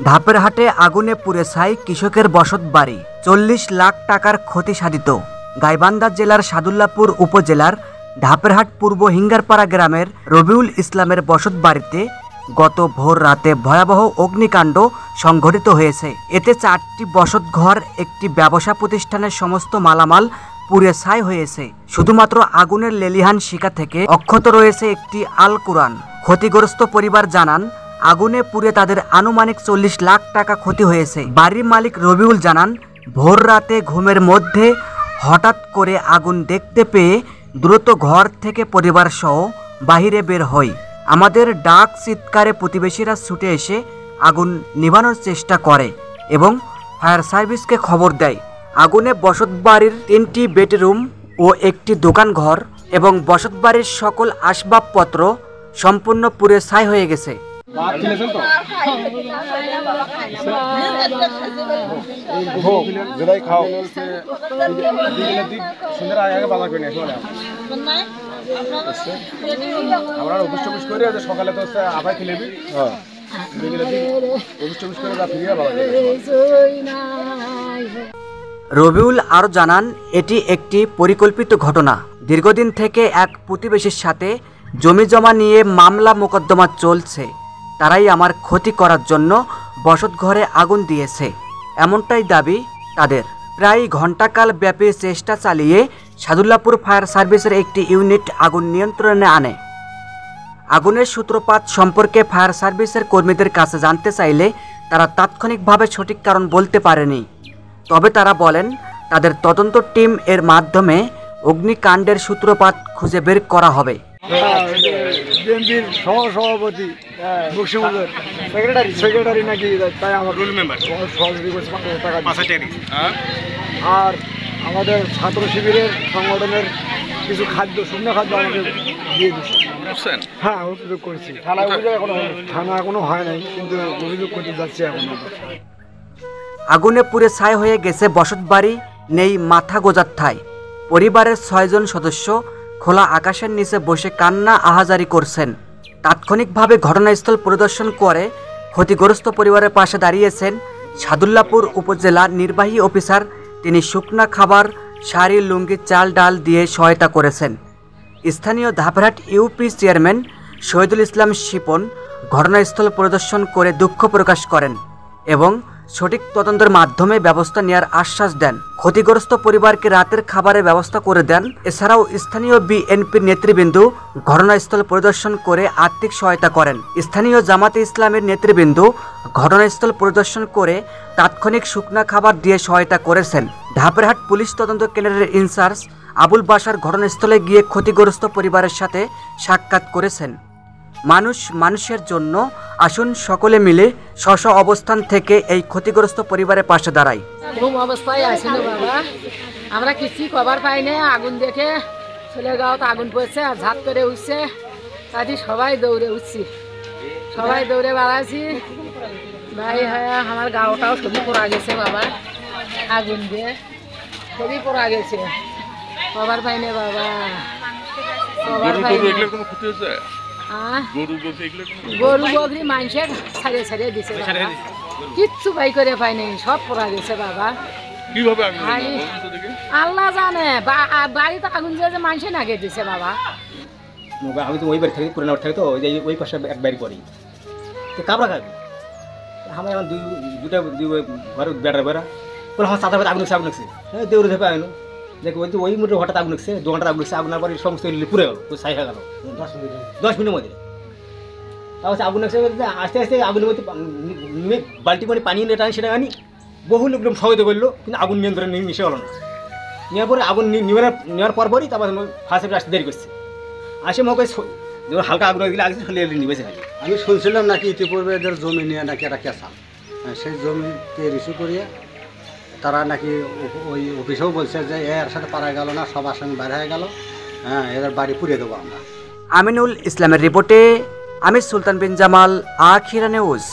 ধাপের হাটে আগুনে পুড়ে ছাই কৃষকের বসত বাড়ি, 40 লাখ টাকার ক্ষতি সাধিত। গাইবান্ধা জেলার সাদুল্লাপুর উপজেলার ধাপেরহাট পূর্ব হিঙ্গারপাড়া গ্রামের রবিউল ইসলামের বসত বাড়িতে গত ভোর রাতে ভয়াবহ অগ্নিকাণ্ড সংঘটিত হয়েছে। এতে 4টি বসত ঘর, একটি ব্যবসা প্রতিষ্ঠানের সমস্ত মালামাল পুড়ে ছাই হয়েছে। শুধুমাত্র আগুনের লেলিহান শিখা থেকে অক্ষত রয়েছে একটি আল কুরআন। ক্ষতিগ্রস্ত পরিবার জানান, আগুনে পুড়ে তাদের আনুমানিক 40 লাখ টাকা ক্ষতি হয়েছে। বাড়ির মালিক রবিউল জানান, ভোর রাতে ঘুমের মধ্যে হঠাৎ করে আগুন দেখতে পেয়ে দ্রুত ঘর থেকে পরিবার সহ বাহিরে বের হই। আমাদের ডাক চিৎকারে প্রতিবেশীরা ছুটে এসে আগুন নিভানোর চেষ্টা করে এবং ফায়ার সার্ভিসকে খবর দেয়। আগুনে বসতবাড়ির 3টি বেডরুম ও একটি দোকান ঘর এবং বসতবাড়ির সকল আসবাবপত্র সম্পূর্ণ পুড়ে ছাই হয়ে গেছে। রবিউল আরও জানান, এটি একটি পরিকল্পিত ঘটনা। দীর্ঘদিন থেকে এক প্রতিবেশীর সাথে জমি জমা নিয়ে মামলা মোকদ্দমা চলছে। তারাই আমার ক্ষতি করার জন্য বসত ঘরে আগুন দিয়েছে, এমনটাই দাবি তাদের। প্রায় ঘণ্টাকাল ব্যাপী চেষ্টা চালিয়ে সাদুল্লাপুর ফায়ার সার্ভিসের একটি ইউনিট আগুন নিয়ন্ত্রণে আনে। আগুনের সূত্রপাত সম্পর্কে ফায়ার সার্ভিসের কর্মীদের কাছে জানতে চাইলে তারা তাৎক্ষণিকভাবে সঠিক কারণ বলতে পারেনি। তবে তারা বলেন, তাদের তদন্ত টিম এর মাধ্যমে অগ্নিকাণ্ডের সূত্রপাত খুঁজে বের করা হবে। বিএনপির সহসভাপতি সেক্রেটারি নাকি, তাই আমার রুল মেম্বার আর আমাদের ছাত্র শিবিরের সংগঠনের কিছু খাদ্য, শুকনো খাদ্য আমাকে দিয়ে দিচ্ছে। হ্যাঁ, অভিযোগ করেছি। থানা এখনো হয় নাই, কিন্তু অভিযোগ করতে যাচ্ছি এখন। আগুনে পুড়ে ছাই হয়ে গেছে বসতবাড়ি, নেই মাথা গোজার ঠাঁই। পরিবারের 6 জন সদস্য খোলা আকাশের নিচে বসে কান্না আহাজারি করছেন। তাৎক্ষণিকভাবে ঘটনাস্থল পরিদর্শন করে ক্ষতিগ্রস্ত পরিবারের পাশে দাঁড়িয়েছেন সাদুল্লাপুর উপজেলা নির্বাহী অফিসার। তিনি শুকনা খাবার, শাড়ি, লুঙ্গি, চাল, ডাল দিয়ে সহায়তা করেছেন। স্থানীয় ধাপেরহাট ইউপি চেয়ারম্যান শহীদুল ইসলাম শিপন ঘটনাস্থল পরিদর্শন করে দুঃখ প্রকাশ করেন এবং সঠিক তদন্তের মাধ্যমে ব্যবস্থা নেওয়ার আশ্বাস দেন। ক্ষতিগ্রস্ত পরিবারকে রাতের খাবারের ব্যবস্থা করে দেন। এছাড়াও স্থানীয় বিএনপির নেতৃবৃন্দ ঘটনাস্থল পরিদর্শন করে আর্থিক সহায়তা করেন। স্থানীয় জামাতে ইসলামের নেতৃবৃন্দ ঘটনাস্থল পরিদর্শন করে তাৎক্ষণিক শুকনা খাবার দিয়ে সহায়তা করেছেন। ধাপেরহাট পুলিশ তদন্ত কেন্দ্রের ইনচার্জ আবুল বাশার ঘটনাস্থলে গিয়ে ক্ষতিগ্রস্ত পরিবারের সাথে সাক্ষাৎ করেছেন। মানুষ মানুষের জন্য, আসুন সকলে মিলে স্ব অবস্থান থেকে এই ক্ষতিগ্রস্ত পরিবারের পাশে দাঁড়াই। ঘুম অবস্থায় আসি না বাবা, আমরা কিছুই খবর পাই না। আগুন দেখে ছেলে গাঁত আগুন পড়ছে আর ঝাঁপ করে উঠছে, কাজে সবাই দৌড়ে উঠছি, সবাই দৌড়ে বেড়াচ্ছি। ভাই হ্যাঁ, আমার গাঁওটাও সবই পড়া গেছে বাবা, আগুন দিয়ে সবই পড়া গেছে। খবর পাই না বাবা, খবর পাই না। গরু বকরি মানুষের ছাড়িয়ে দিছে, কিচ্ছু বাই করে পাই নাই, সব পড়া গেছে বাবা। আল্লাহ জানে, বাড়িতে আগুন যে মানুষের নাগে দিছে বাবা। আমি তো ওই বাড়ি থাকি, পুরানো থাকি, তো ওই পাশে এক বাড়ি পড়ি, কাপড়া খাবি আমার এখন দুই ঘর বেড়া বেড়া বলে আমার চাঁদা আগুন লাগছে, আগুন লাগছে, হ্যাঁ দেউরে ধেপে আইনো দেখো ওই তো ওই মুহূর্তে হঠাৎ আগুন লাগছে, 2 ঘন্টা আগুন লাগছে। আগুনের পরে সমস্ত পুড়ে গেল, ছাই হয়ে গেল 10 মিনিটের মধ্যে। তাহলে আগুন লাগছে, আস্তে আস্তে আগুনের মধ্যে বালতি করে পানি নিয়ে টানি, সেটা আনি বহু লোক সবাই করলো, কিন্তু আগুন নিয়ন্ত্রণে মিশে গেল না। নেওয়ার পরে আগুন নেওয়ার পরই তারপর ফার্স্ট আসতে দেরি করছে। আসে মনে যখন হালকা আগুন দিলে আগে চলে নিবেছে। আমি শুনছিলাম নাকি ইতিপূর্বে এদের জমি নিয়ে নাকি একটা কেসা, সেই জমিকে রিসিভ করিয়ে তারা নাকি ওই অফিসেও বলছে যে এর সাথে পারা গেল না, সব আসামি বাইরে হয়ে গেল, হ্যাঁ এদের বাড়ি পুড়িয়ে দেবো আমরা। আমিনুল ইসলামের রিপোর্টে আমি সুলতান বিন জামাল, আখিরা নিউজ।